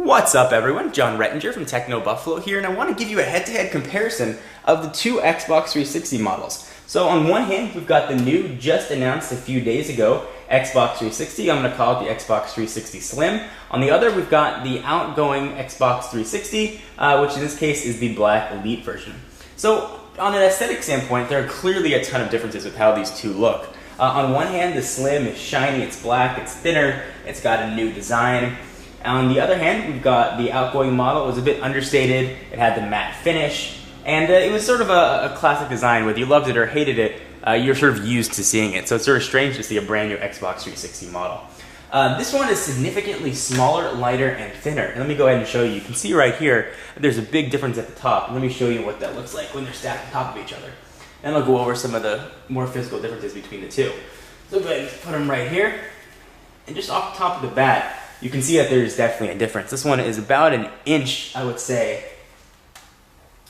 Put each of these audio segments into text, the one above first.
What's up everyone, John Rettinger from Techno Buffalo here, and I want to give you a head-to-head comparison of the two Xbox 360 models. So on one hand, we've got the new, just announced a few days ago, Xbox 360. I'm going to call it the Xbox 360 Slim. On the other, we've got the outgoing Xbox 360, which in this case is the Black Elite version. So on an aesthetic standpoint, there are clearly a ton of differences with how these two look. On one hand, the Slim is shiny, it's black, it's thinner, it's got a new design. On the other hand, we've got the outgoing model. It was a bit understated, it had the matte finish, and it was sort of a classic design. Whether you loved it or hated it, you're sort of used to seeing it. So it's sort of strange to see a brand new Xbox 360 model. This one is significantly smaller, lighter, and thinner. And let me go ahead and show you. You can see right here, there's a big difference at the top. Let me show you what that looks like when they're stacked on top of each other. And I'll go over some of the more physical differences between the two. So go ahead and put them right here. And just off the top of the bat, you can see that there's definitely a difference. This one is about an inch, I would say.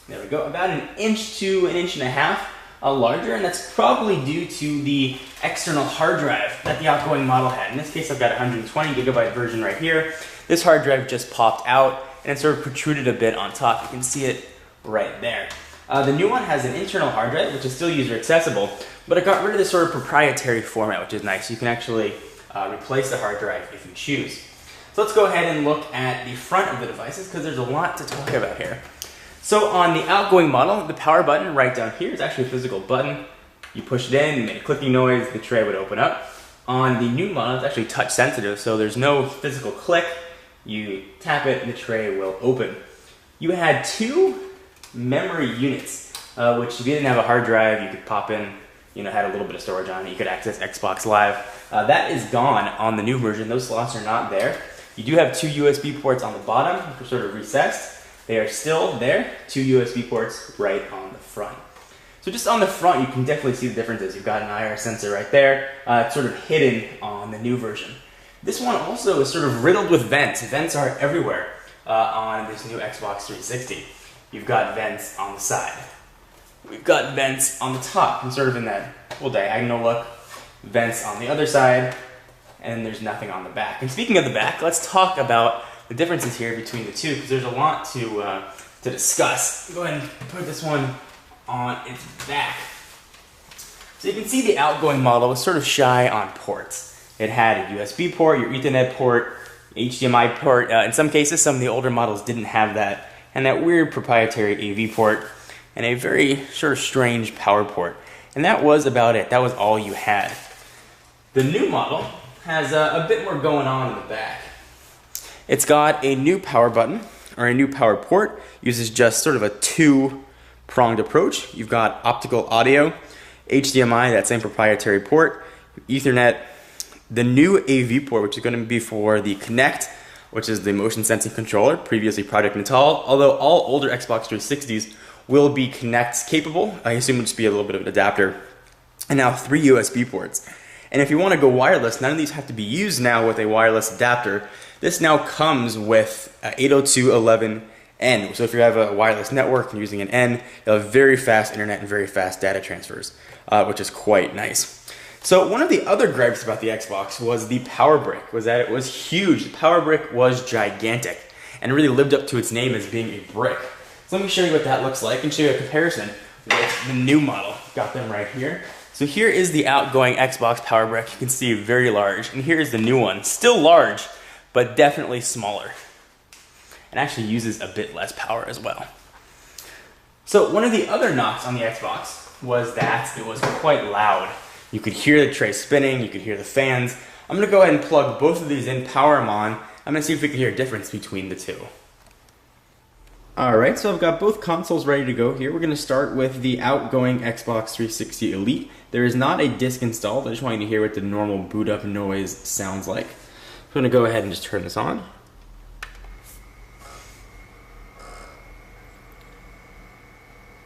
There we go, about an inch to an inch and a half larger, and that's probably due to the external hard drive that the outgoing model had. In this case, I've got a 120 gigabyte version right here. This hard drive just popped out, and it sort of protruded a bit on top. You can see it right there. The new one has an internal hard drive, which is still user accessible, but it got rid of this sort of proprietary format, which is nice. You can actually replace the hard drive if you choose. So let's go ahead and look at the front of the devices because there's a lot to talk about here. So on the outgoing model, the power button right down here is actually a physical button. You push it in, you make a clicking noise, the tray would open up. On the new model, it's actually touch sensitive, so there's no physical click. You tap it and the tray will open. You had two memory units, which if you didn't have a hard drive, you could pop in, had a little bit of storage on it, you could access Xbox Live. That is gone on the new version. Those slots are not there. You do have two USB ports on the bottom, which are sort of recessed. They are still there, two USB ports right on the front. So just on the front, you can definitely see the differences. You've got an IR sensor right there. It's sort of hidden on the new version. This one also is sort of riddled with vents. Vents are everywhere on this new Xbox 360. You've got vents on the side. We've got vents on the top, and sort of in that diagonal look. Vents on the other side, and there's nothing on the back. And speaking of the back, let's talk about the differences here between the two, because there's a lot to discuss. Go ahead and put this one on its back. So you can see the outgoing model was sort of shy on ports. It had a USB port, your Ethernet port, HDMI port. In some cases, some of the older models didn't have that, and that weird proprietary AV port, and a very sort of strange power port. And that was about it. That was all you had. The new model has a bit more going on in the back. It's got a new power button, or a new power port, uses just sort of a two-pronged approach. You've got optical audio, HDMI, that same proprietary port, Ethernet, the new AV port, which is going to be for the Kinect, which is the motion sensing controller, previously Project Natal, although all older Xbox 360s will be Kinect capable. I assume it'll just be a little bit of an adapter. And now 3 USB ports. And if you want to go wireless, none of these have to be used now with a wireless adapter. This now comes with 802.11n. So if you have a wireless network and using an N, you'll have very fast internet and very fast data transfers, which is quite nice. So one of the other gripes about the Xbox was the power brick, was that it was huge. The power brick was gigantic and really lived up to its name as being a brick. So let me show you what that looks like and show you a comparison with the new model. Got them right here. So here is the outgoing Xbox power brick. You can see very large. And here is the new one. Still large, but definitely smaller. And actually uses a bit less power as well. So one of the other knocks on the Xbox was that it was quite loud. You could hear the tray spinning, you could hear the fans. I'm gonna go ahead and plug both of these in, power them on. I'm gonna see if we can hear a difference between the two. Alright, so I've got both consoles ready to go here. We're going to start with the outgoing Xbox 360 Elite. There is not a disc installed. I just want you to hear what the normal boot up noise sounds like. I'm going to go ahead and just turn this on.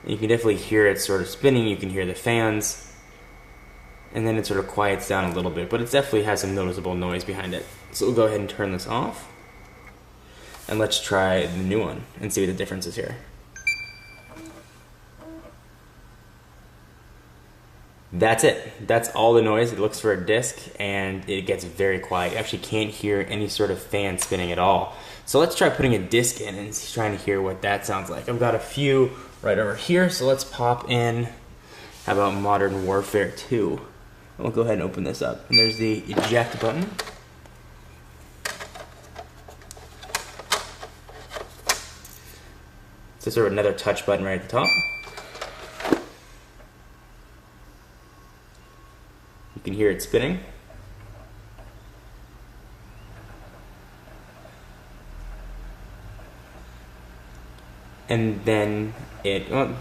You can definitely hear it sort of spinning. You can hear the fans. And then it sort of quiets down a little bit, but it definitely has some noticeable noise behind it. So we'll go ahead and turn this off. And let's try the new one and see what the difference is here. That's it. That's all the noise. It looks for a disc and it gets very quiet. You actually can't hear any sort of fan spinning at all. So let's try putting a disc in and trying to hear what that sounds like. I've got a few right over here, so let's pop in. How about Modern Warfare 2? We'll go ahead and open this up. And there's the eject button. So sort of another touch button right at the top. You can hear it spinning. And then you can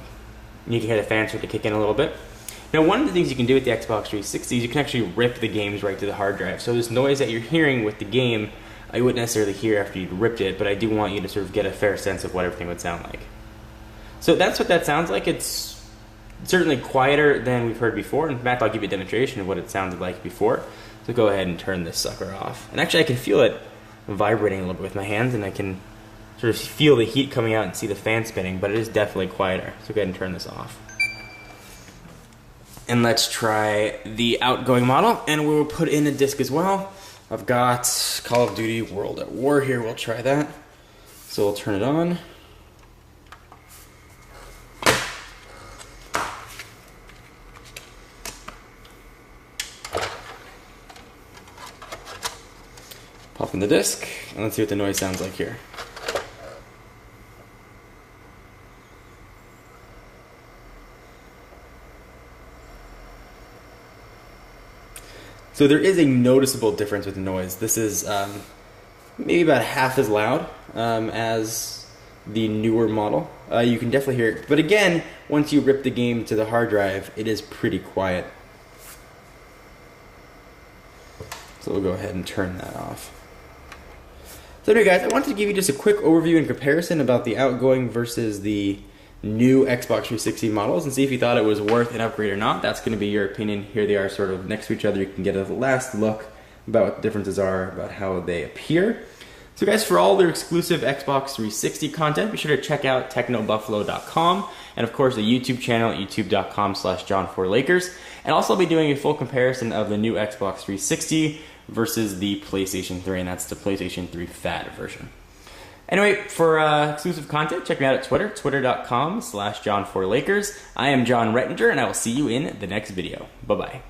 hear the fan start to kick in a little bit. Now, one of the things you can do with the Xbox 360 is you can actually rip the games right to the hard drive. So this noise that you're hearing with the game, I wouldn't necessarily hear after you'd ripped it, but I do want you to sort of get a fair sense of what everything would sound like. So that's what that sounds like. It's certainly quieter than we've heard before. In fact, I'll give you a demonstration of what it sounded like before. So go ahead and turn this sucker off. And actually I can feel it vibrating a little bit with my hands, and I can sort of feel the heat coming out and see the fan spinning, but it is definitely quieter. So go ahead and turn this off. And let's try the outgoing model, and we'll put in a disc as well. I've got Call of Duty World at War here. We'll try that. So we'll turn it on. Pop in the disc, and let's see what the noise sounds like here. So there is a noticeable difference with the noise. This is maybe about half as loud as the newer model. You can definitely hear it. But again, once you rip the game to the hard drive, it is pretty quiet. So we'll go ahead and turn that off. So anyway guys, I wanted to give you just a quick overview and comparison about the outgoing versus the new Xbox 360 models and see if you thought it was worth an upgrade or not. That's going to be your opinion. Here they are sort of next to each other. You can get a last look about what the differences are, about how they appear. So guys, for all their exclusive Xbox 360 content, be sure to check out technobuffalo.com and of course the YouTube channel at youtube.com/John4Lakers. And also I'll be doing a full comparison of the new Xbox 360 versus the PlayStation 3, and that's the PlayStation 3 Fat version. Anyway, for exclusive content, check me out at Twitter, twitter.com/John4Lakers. I am John Rettinger, and I will see you in the next video. Bye-bye.